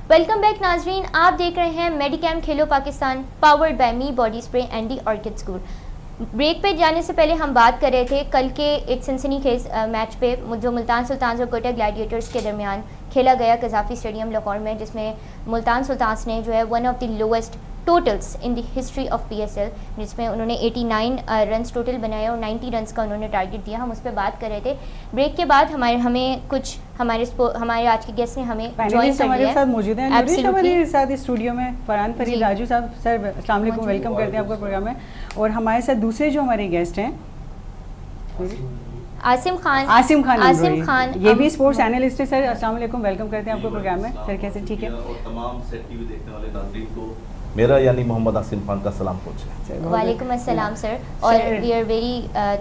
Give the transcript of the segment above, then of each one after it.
Welcome back नाजरीन, आप देख रहे हैं मेडिकैम खेलो Pakistan powered by me body spray and the orchid school. Break पे जाने से पहले हम बात कर रहे थे कल के एक सनसनीखेज मैच पे जो मुल्तान सुल्तान्स और कोयटा ग्लैडिएटर्स के दरमियान खेला गया कज़ाफ़ी स्टेडियम लाहौर में, जिसमें मुल्तान सुल्तान्स ने जो है one of the lowest totals in the history of PSL, जिसमें उन्होंने 89 रन्स टोटल बनाए और 90 रन्स का उन्होंने टारगेट दिया। हम उस पर बात कर रहे थे। ब्रेक के बाद हमें कुछ हमारे आज के गेस्ट ने हमें जॉइन कर लिया। साथ मौजूद हैं हमारे साथ इस स्टूडियो में फरहान फरीद राजू साहब। सर अस्सलाम वालेकुम, वेलकम करते हैं आपको प्रोग्राम में। और हमारे साथ दूसरे जो हमारे गेस्ट हैं आसिम खान, ये भी स्पोर्ट्स एनालिस्ट है। सर अस्सलाम वालेकुम, वेलकम करते हैं आपको प्रोग्राम में। सर कैसे? ठीक है। और तमाम सेट टीवी देखने वाले नाज़रीन को मेरा यानी मोहम्मद आसिम खान का सलाम पहुंचे। वालेकुम अस्सलाम सर, और we are very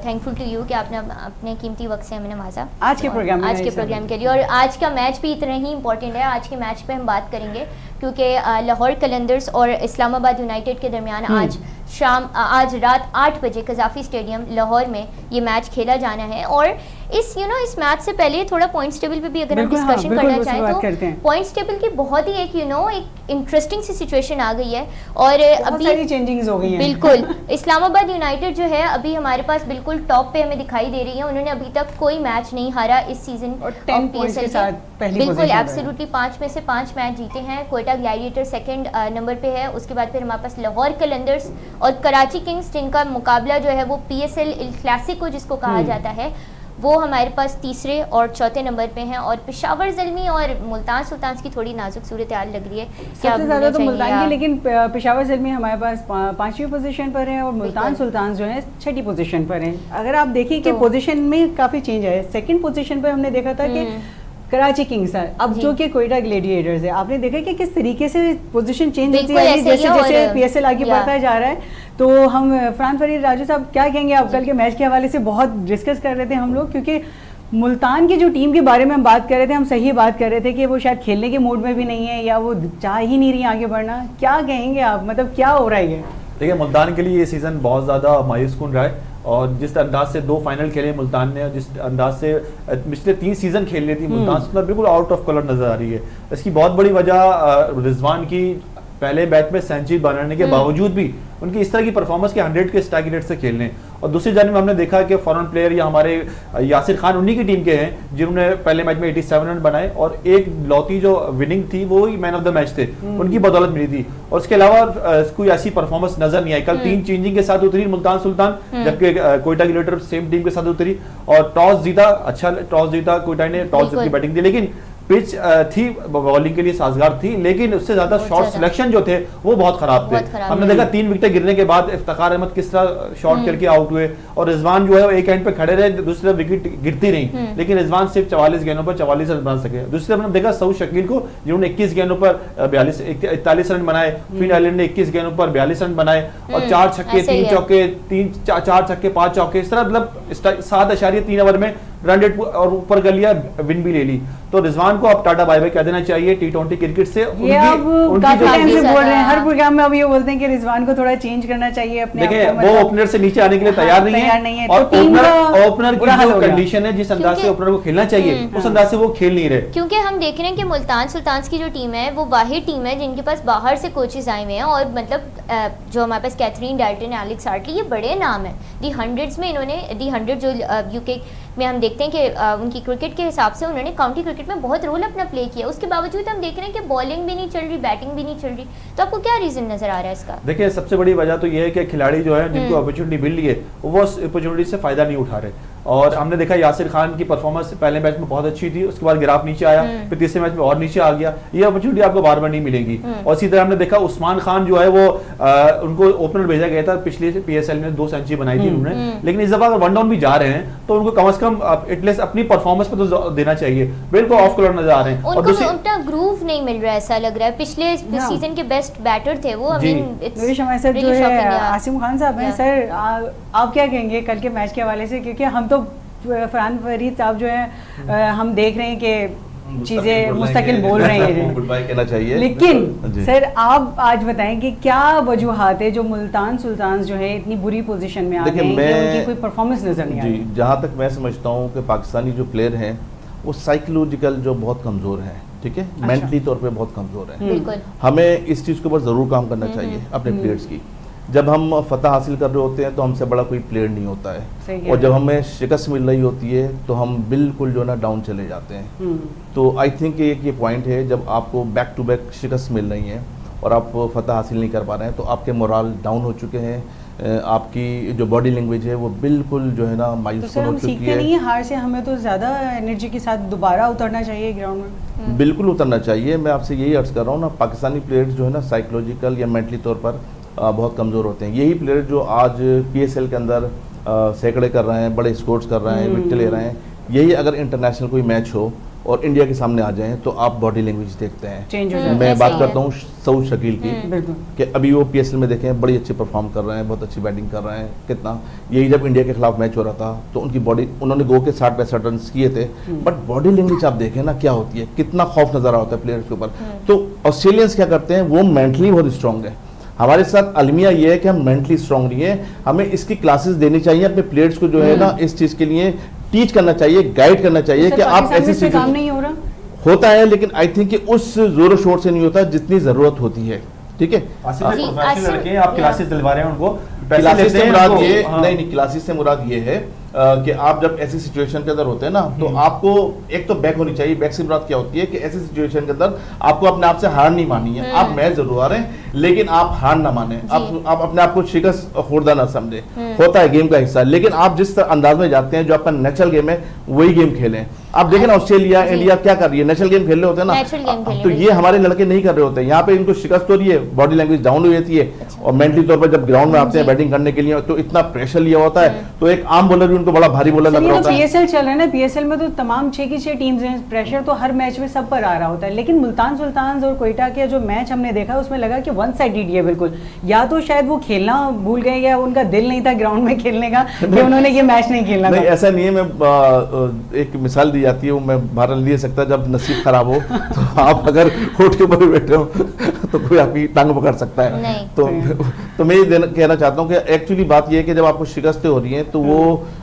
thankful to you कि आपने अपने कीमती वक्त से हमें नवाजा आज के प्रोग्राम के लिए। और आज का मैच भी इतना ही इंपॉर्टेंट है। आज के मैच पे हम बात करेंगे क्योंकि लाहौर कलंदर्स और इस्लामाबाद यूनाइटेड के दरमियान आज रात 8 बजे कज़ाफ़ी स्टेडियम लाहौर में ये मैच खेला जाना है। और इस मैच से पहले थोड़ा पॉइंट्स टेबल पे भी अगर हम डिस्कशन करना चाहें तो पॉइंट्स टेबल की बहुत ही एक इंटरेस्टिंग सी सिचुएशन आ गई है और अभी सारी चेंजिंग्स हो गई हैं। बिल्कुल इस्लामाबाद यूनाइटेड जो है अभी हमारे पास बिल्कुल टॉप पे हमें दिखाई दे रही है। उन्होंने अभी तक कोई मैच नहीं हारा इस सीजन और 10 पॉइंट्स के साथ पहली बिल्कुल एब्सोल्युटली 5 में से 5 मैच जीते हैं। कोयटा ग्लैडिएटर सेकंड नंबर पे है। उसके बाद फिर हमारे पास लाहौर कलंदर्स और कराची किंग्स, जिनका मुकाबला जो है वो PSL इल क्लासिको जिसको कहा जाता है, वो हमारे पास तीसरे और चौथे नंबर पे हैं। और पेशावर ज़ल्मी और मुल्तान सुल्तान्स की थोड़ी नाजुक सूरत हाल लग रही है। सबसे ज़्यादा तो मुल्तान की, लेकिन पेशावर ज़ल्मी हमारे पास 5वीं पोजीशन पर है और मुल्तान सुल्तान्स जो है 6ठी पोजीशन पर है। अगर आप देखिए कि पोजीशन में काफ़ी चेंज है। सेकंड पोजीशन पर हमने देखा था कि कराची किंग्स है, अब जो कि कोयटा ग्लैडिएटर्स है। आपने देखा कि किस तरीके से पोजीशन चेंज होती है जैसे जैसे PSL आगे बढ़ता जा रहा है। तो हम फरहान फरीद राजू साहब क्या कहेंगे? आप कल के मैच के हवाले से बहुत डिस्कस कर रहे थे हम लोग, क्योंकि मुल्तान की जो टीम के बारे में हम बात कर रहे थे, हम सही बात कर रहे थे कि वो शायद खेलने के मूड में भी नहीं है या वो चाह ही नहीं रही आगे बढ़ना। क्या कहेंगे आप, मतलब क्या हो रहा है? देखिए, मुल्तान के लिए ये सीज़न बहुत ज़्यादा मायूसकुन रहा है और जिस अंदाज से 2 फाइनल खेले मुल्तान ने, जिस अंदाज से पिछले 3 सीज़न खेल रही थी मुल्तान, बिल्कुल आउट ऑफ कलर नज़र आ रही है। इसकी बहुत बड़ी वजह रिजवान की पहले बैच में सेंचुरी बनाने के बावजूद भी उनकी इस तरह की परफॉर्मेंस के 100 के स्ट्राइक रेट से खेलने। और दूसरी जानिब हमने देखा कि फॉरेन प्लेयर या हमारे यासिर खान उन्हीं की टीम के हैं जिन्होंने पहले मैच में 87 रन बनाए और एक लौती जो विनिंग थी वो ही मैन ऑफ द मैच थे, उनकी बदौलत मिली थी। और उसके अलावा कोई ऐसी परफॉर्मेंस नजर नहीं आई। कल 3 चेंजिंग के साथ उतरी मुल्तान सुल्तान, जबकि कोयटा ग्लैडिएटर सेम टीम के साथ उतरी और टॉस जीता। अच्छा टॉस जीता कोयटा ने, टॉस जीत की बैटिंग दी, लेकिन पिच थी बॉलिंग के लिए साजगार थी, लेकिन उससे ज्यादा शॉट सिलेक्शन जो थे वो बहुत खराब थे। हमने देखा 3 विकेट गिरने के बाद इफ्तिखार अहमद किस तरह शॉट करके आउट हुए और रिजवान जो है वो एक एंड पे खड़े रहे, दूसरी तरफ विकेट गिरती रही, लेकिन रिजवान सिर्फ 44 गेंदों पर 44 रन बना सके। दूसरी तरफ हमने देखा सऊद शकील को, जिन्होंने 21 गेंदों पर 41 रन बनाए। फिन आइलैंड ने 21 गेंदों पर 42 रन बनाए और 4 छक्के 3 चौके 4 छक्के 5 चौके, इस तरह मतलब 7.3 ओवर में रन रेट और ऊपर कर लिया, विन भी ले ली। तो रिजवान को अब टाटा बाय बाय कह देना चाहिए T20 क्रिकेट से। ये अब काफी टाइम से बोल रहे हैं, हर प्रोग्राम में अब ये बोलते हैं कि रिजवान को थोड़ा चेंज करना चाहिए अपने। देखिए वो ओपनर से नीचे आने के लिए तैयार नहीं है और ओपनर की जो कंडीशन है, जिस अंदाज से ओपनर को खेलना चाहिए उस अंदाज से वो खेल नहीं रहे। क्योंकि हम देख रहे हैं कि मुल्तान सुल्तान्स की जो टीम है वो वाहिद टीम है जिनके पास बाहर से कोचेस आए हुए हैं। और मतलब जो हमारे पास कैथरीन डाल्टन, एलेक्स हार्टली, ये बड़े नाम है। दी 100s में इन्होंने दी 100 जो UK में हम देखते हैं कि उनकी क्रिकेट के हिसाब से उन्होंने काउंटी क्रिकेट में बहुत रोल अपना प्ले किया। उसके बावजूद हम देख रहे हैं कि बॉलिंग भी नहीं चल रही, बैटिंग भी नहीं चल रही। तो आपको क्या रीजन नजर आ रहा है इसका? देखिए, सबसे बड़ी वजह तो ये है कि खिलाड़ी जो है जिनको अपॉर्चुनिटी मिल रही है वो उस अपॉर्चुनिटी से फायदा नहीं उठा रहे। और हमने देखा यासिर खान की परफॉर्मेंस पहले मैच में बहुत अच्छी थी, उसके बाद ग्राफ नीचे आया, फिर तीसरे मैच में और नीचे आ गया। ये अपॉर्चुनिटी आपको बार बार नहीं मिलेगी। और इसी तरह हमने देखा उस्मान खान जो है वो उनको ओपनर भेजा गया था, पिछले PSL में 2 सेंचुरी बनाई थी उन्होंने, लेकिन इस दफा अगर 1 डाउन भी जा रहे हैं तो उनको कम से कम एटलीस्ट अपनी परफॉर्मेंस पे तो देना चाहिए। बिल्कुल ऑफ कलर नजर आ रहे हैं। उनको उनका ग्रूव नहीं मिल रहा है, ऐसा लग रहा है। पिछले सीजन के बेस्ट बैटर थे वो। जो है आसिम खान साहब हैं। सर आप क्या कहेंगे कल के मैच के हवाले से? क्योंकि हम तो फरहान फरीद साहब जो है हम देख रहे हैं कि चीजें मुस्तकिल बोल रहे हैं, गुड बाय कहना चाहिए, लेकिन सर आप आज बताएं कि क्या वजूहात है जो मुल्तान सुल्तान्स जो है इतनी बुरी पोजीशन में आ गए हैं, उनकी कोई परफॉर्मेंस नजर नहीं आ रही? जहाँ तक मैं समझता हूँ कि पाकिस्तानी जो प्लेयर हैं वो साइकोलॉजिकल जो बहुत कमज़ोर है, ठीक है, मेंटली तौर पे बहुत कमज़ोर है। बिल्कुल। हमें इस चीज़ के ऊपर ज़रूर काम करना चाहिए अपने प्लेयर्स की। जब हम फतह हासिल कर रहे होते हैं तो हमसे बड़ा कोई प्लेयर नहीं होता है, और जब हमें शिकस्त मिल रही होती है तो हम बिल्कुल जो है ना डाउन चले जाते हैं। तो आई थिंक एक ये पॉइंट है, जब आपको बैक टू बैक शिकस्त मिल रही है और आप फतह हासिल नहीं कर पा रहे हैं तो आपके मोराल डाउन हो चुके हैं, आपकी जो बॉडी लैंग्वेज है वो बिल्कुल जो है ना मायूस हो चुकी है। नहीं है हार से, हमें तो ज़्यादा एनर्जी के साथ दोबारा उतरना चाहिए ग्राउंड में। बिल्कुल उतरना चाहिए। मैं आपसे यही अर्ज कर रहा हूँ ना, पाकिस्तानी प्लेयर्स जो है ना साइकोलॉजिकल या मेंटली तौर पर बहुत कमज़ोर होते हैं। यही प्लेयर जो आज PSL के अंदर सैकड़े कर रहे हैं, बड़े स्कोर्स कर रहे हैं, विकेट ले रहे हैं, यही अगर इंटरनेशनल कोई मैच हो और इंडिया के सामने आ जाएं तो आप बॉडी लैंग्वेज देखते हैं, चेंज हो जाता है। मैं बात करता हूँ सऊद शकील की, कि अभी वो PSL में देखें बड़ी अच्छी परफॉर्म कर रहे हैं, बहुत अच्छी बैटिंग कर रहे हैं, कितना। यही जब इंडिया के खिलाफ मैच हो रहा था तो उनकी बॉडी, उन्होंने गो के 60-65 रन किए थे, बट बॉडी लैंग्वेज आप देखें ना क्या होती है, कितना खौफ नजर आता है प्लेयर्स के ऊपर। तो ऑस्ट्रेलियंस क्या करते हैं, वो मेंटली बहुत स्ट्रांग है। हमारे साथ अलमिया ये है कि हम मेंटली स्ट्रांग नहीं है, हमें इसकी क्लासेस देनी चाहिए अपने प्लेयर्स को, जो है ना इस चीज़ के लिए टीच करना चाहिए, गाइड करना चाहिए कि आप ऐसी काम नहीं हो रहा होता है, लेकिन आई थिंक कि उस जोरों शोर से नहीं होता जितनी जरूरत होती है, ठीक है। प्रोफेशनल लड़के हैं, आप क्लासेस दिलवा रहे हैं उनको, क्लासेस से मुराद ये नहीं, क्लासेस से मुराद ये है कि आप जब ऐसी सिचुएशन के अंदर होते हैं ना तो आपको एक तो बैक होनी चाहिए। बैक से मुराद क्या होती है कि ऐसी सिचुएशन के अंदर आपको अपने आप से हार नहीं मानी है। आप मैच जरूर आ रहे हैं लेकिन आप हार ना माने, आप अपने आप को शिकस्त खुर्दा ना समझे, होता है गेम का हिस्सा। लेकिन आप जिस अंदाज में जाते हैं, जो आपका नेचुरल गेम है वही गेम खेलें। आप देखें ना ऑस्ट्रेलिया, इंडिया क्या कर रही है, नेशनल गेम खेल रहे होते हैं ना, तो ये हमारे लड़के नहीं कर रहे होते। यहाँ पे इनको शिकस्त हो रही है, बॉडी लैंग्वेज डाउन हो जाती है, और मेंटली तौर पर जब ग्राउंड में आते हैं बैटिंग करने के लिए तो इतना प्रेशर लिया होता है, तो एक आम बॉलर भी उनको बड़ा भारी बॉलर लग रहा होता है। PSL चल रहा है ना, PSL में तो तमाम 6 की 6 टीम्स हैं, प्रेशर तो हर मैच में सब पर आ रहा होता है। लेकिन मुल्तान सुल्तान्स और कोयटा के जो मैच हमने देखा उसमें लगा कि वन साइडेड है बिल्कुल। या तो शायद वो खेलना भूल गए या उनका दिल नहीं था ग्राउंड में खेलने का, कि उन्होंने ये मैच नहीं खेलना नहीं, ऐसा नहीं है। मैं एक मिसाल दी जाती है, वो मैं बाहर नहीं दे सकता। जब नसीब खराब हो तो आप अगर होठ के ऊपर बैठे हो तो कोई आपकी टांग पकड़ सकता है। तो मैं ये कहना चाहता हूँ कि एक्चुअली बात ये है कि जब आपको शिकस्तें हो रही हैं तो वो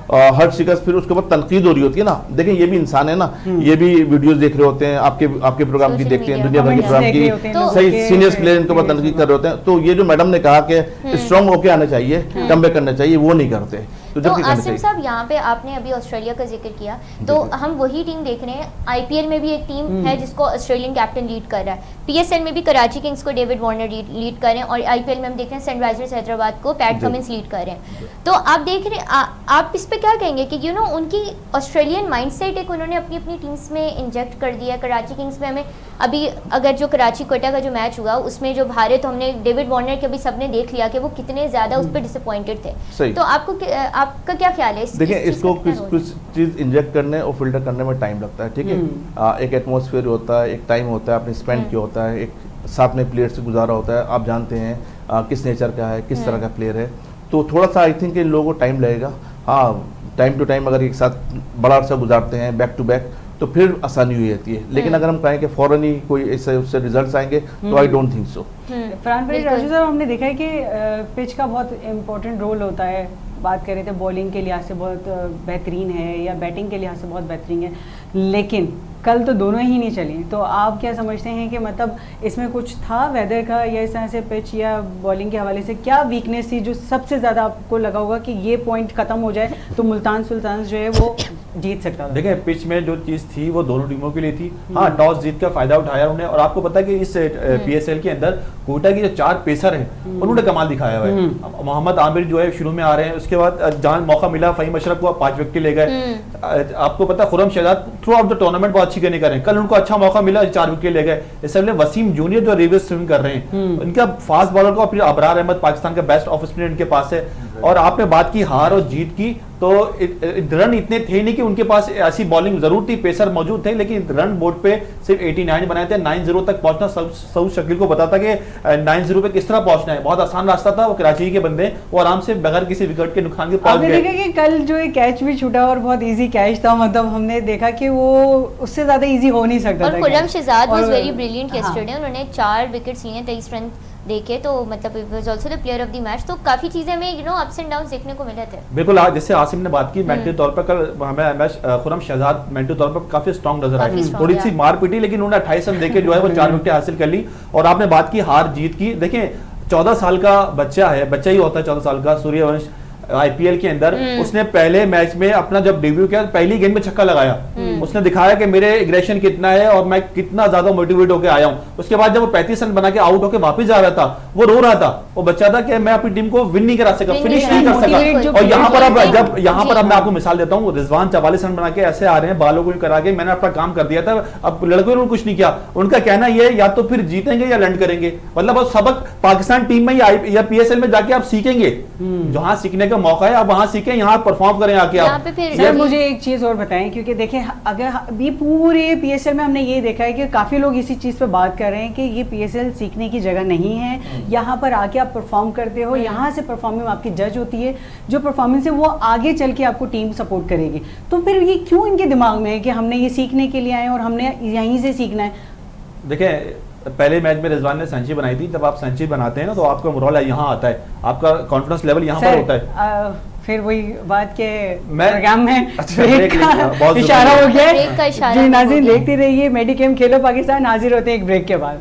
हर शिकस्त फिर उसके बाद तनकीद हो रही होती है ना। देखें ये भी इंसान है ना, ये भी वीडियोस देख रहे होते हैं, आपके प्रोग्राम की देखते हैं, दुनिया भर के प्रोग्राम की, सही सीनियर प्लेयर इनके ऊपर तनकीद कर रहे होते हैं। तो ये जो मैडम ने कहा कि स्ट्रांग होके आना चाहिए, कमबैक करना चाहिए, वो नहीं करते। तो आसिम साहब, यहाँ पे आपने अभी ऑस्ट्रेलिया का जिक्र किया, तो हम वही टीम देख रहे हैं। IPL में भी एक टीम है जिसको ऑस्ट्रेलियन कैप्टन लीड कर रहा है, PSL में भी कराची किंग्स को डेविड वार्नर लीड कर रहे हैं, और IPL में हम देख रहे हैं सनराइजर्स हैदराबाद को पैट कमिंस लीड कर रहे हैं। तो आप देख रहे हैं, आप इस पे क्या कहेंगे कि उनकी ऑस्ट्रेलियन माइंडसेट एक उन्होंने अपनी अपनी टीम्स में इंजेक्ट कर दिया। कराची किंग्स में हमें अभी अगर जो कराची कोयटा का जो मैच हुआ उसमें जो भारत, हमने डेविड वार्नर के अभी सबने देख लिया कि वो कितने ज्यादा उस पर डिसअपॉइंटेड थे। तो आपका क्या ख्याल है? देखिए, इसको कुछ चीज इंजेक्ट करने और फिल्टर करने में टाइम लगता है, ठीक है। एक एटमॉस्फेयर होता है, एक टाइम होता है, आपने स्पेंड किया होता है, एक साथ में प्लेयर से गुजारा होता है, आप जानते हैं किस नेचर का है, किस तरह का प्लेयर है। तो थोड़ा सा आई थिंक इन लोगों को टाइम लगेगा। हाँ, टाइम टू टाइम अगर एक साथ बड़ा अर्सा गुजारते हैं बैक टू बैक तो फिर आसानी हुई जाती है। लेकिन अगर हम कहें कि फौरन ही कोई इससे उससे रिजल्ट्स आएंगे तो I don't think so. Farhan भाई, राजू साहब, हमने देखा है कि पिच का बहुत इम्पोर्टेंट रोल होता है। बात कर रहे थे बॉलिंग के लिहाज से बहुत बेहतरीन है या बैटिंग के लिहाज से बहुत बेहतरीन है, लेकिन कल तो दोनों ही नहीं चली। तो आप क्या समझते हैं कि मतलब इसमें कुछ था वेदर का, या इस तरह से पिच या बॉलिंग के हवाले से क्या वीकनेस थी जो सबसे ज़्यादा आपको लगा होगा कि ये पॉइंट ख़त्म हो जाए तो मुल्तान सुल्तान्स जो है वो जीत सकता था? देखिए, पिच में जो चीज़ थी वो दोनों टीमों के लिए थी। हाँ, टॉस जीत का फायदा उठाया उन्होंने, और आपको पता है कि इस PSL के अंदर कोयटा की जो 4 पेसर हैं उन्होंने कमाल दिखाया हुआ है। मोहम्मद आमिर जो है शुरू में आ रहे हैं, उसके बाद जहां मौका मिला फ़हीम अशरफ को 5 विकेट ले गए। आपको पता है Khurram Shahzad throughout the tournament बहुत अच्छी गेंदें कर रहे हैं, कल उनको अच्छा मौका मिला, 4 विकेट ले गए। इससे पहले वसीम जूनियर जो रिवर्स स्विंग कर रहे हैं, इनका फास्ट बॉलर को, फिर अबरार अहमद पाकिस्तान का बेस्ट ऑफ स्पिनर इनके पास है। और आपने बात की हार और जीत की, तो रन इतने थे नहीं कि उनके पास ऐसी बॉलिंग जरूर थी, पेसर मौजूद थे, लेकिन रन बोर्ड पे सिर्फ 89 बनाए थे। 9-0 तक पहुंचना सऊद शकील को पता था कि 9-0 पे किस तरह पहुंचना है, बहुत आसान रास्ता था। वो कराची के बंदे वो आराम से बगैर किसी विकेट के नुकसान के पहुंच गए। देखा कि कल जो एक कैच भी छूटा और बहुत इजी कैच था, मतलब हमने देखा कि वो उससे ज्यादा इजी हो नहीं सकता था। Khurram Shahzad was very brilliant yesterday, उन्होंने 4 विकेट्स लिए, 23 रन देखे तो मतलब it was also the player of the match. तो काफी चीजें हमें अप्स एंड डाउन्स देखने को मिले थे। बिल्कुल, आज जैसे आसिम ने बात की मेंटली तौर पर, कल हमें मैच खुरम शहजाद मेंटली तौर पर काफी स्ट्रांग नजर आई, थोड़ी सी मार पीटी, लेकिन उन्होंने 28 रन देके जो है वो 4 विकेटें हासिल कर ली। और आपने बात की हार जीत की, देखें 14 साल का बच्चा है, बच्चा ही होता है 14 साल का, सूर्यवंश आईपीएल के अंदर उसने पहले मैच में अपना जब डेब्यू किया पहली गेंद में छक्का लगाया, उसने दिखाया कि मेरे एग्रेशन कितना है और मैं कितना ज्यादा मोटिवेट होकर आया हूं। उसके बाद जब वो 35 रन बना के आउट होकर वापस जा रहा था, वो रो रहा था, वो बच्चा था कि मैं अपनी टीम को विन नहीं करा सका, फिनिश नहीं कर सका। और यहाँ पर अब मैं आपको मिसाल देता हूँ, रिजवान 44 रन बना के ऐसे आ रहे हैं, बालों को करा के मैंने अपना काम कर दिया था, अब लड़कों ने कुछ नहीं किया। उनका कहना ये या तो फिर जीतेंगे या लैंड करेंगे, मतलब सबक पाकिस्तान टीम में या पीएसएल में जाके आप सीखेंगे, जहां सीखने का मौका है आप वहां सीखें, यहाँ परफॉर्म करें आके आप। सर मुझे एक चीज और बताएं, क्योंकि देखें अगर ये पूरे पीएसएल में हमने ये देखा है कि काफी लोग इसी चीज पे बात कर रहे हैं कि ये पीएसएल सीखने की जगह नहीं है, यहाँ पर आके आप परफॉर्म करते हो, यहाँ से परफॉर्मेंस आपकी जज होती है, जो परफॉर्मेंस है वो आगे चल के आपको टीम सपोर्ट करेगी। तो फिर ये क्यों इनके दिमाग में है कि हमने ये सीखने के लिए आए और हमने यहीं से सीखना है? देखें पहले मैच में रिजवान ने सेंचुरी बनाई थी, जब आप सेंचुरी बनाते हैं ना तो आपका मोरल यहाँ आता है, आपका कॉन्फिडेंस लेवल यहाँ पर होता है। फिर वही बात के प्रोग्राम में ब्रेक का इशारा हो गया। जी नाज़रीन देखते रहिए मेडिकेम खेलो पाकिस्तान, हाजिर होते हैं एक ब्रेक के बाद।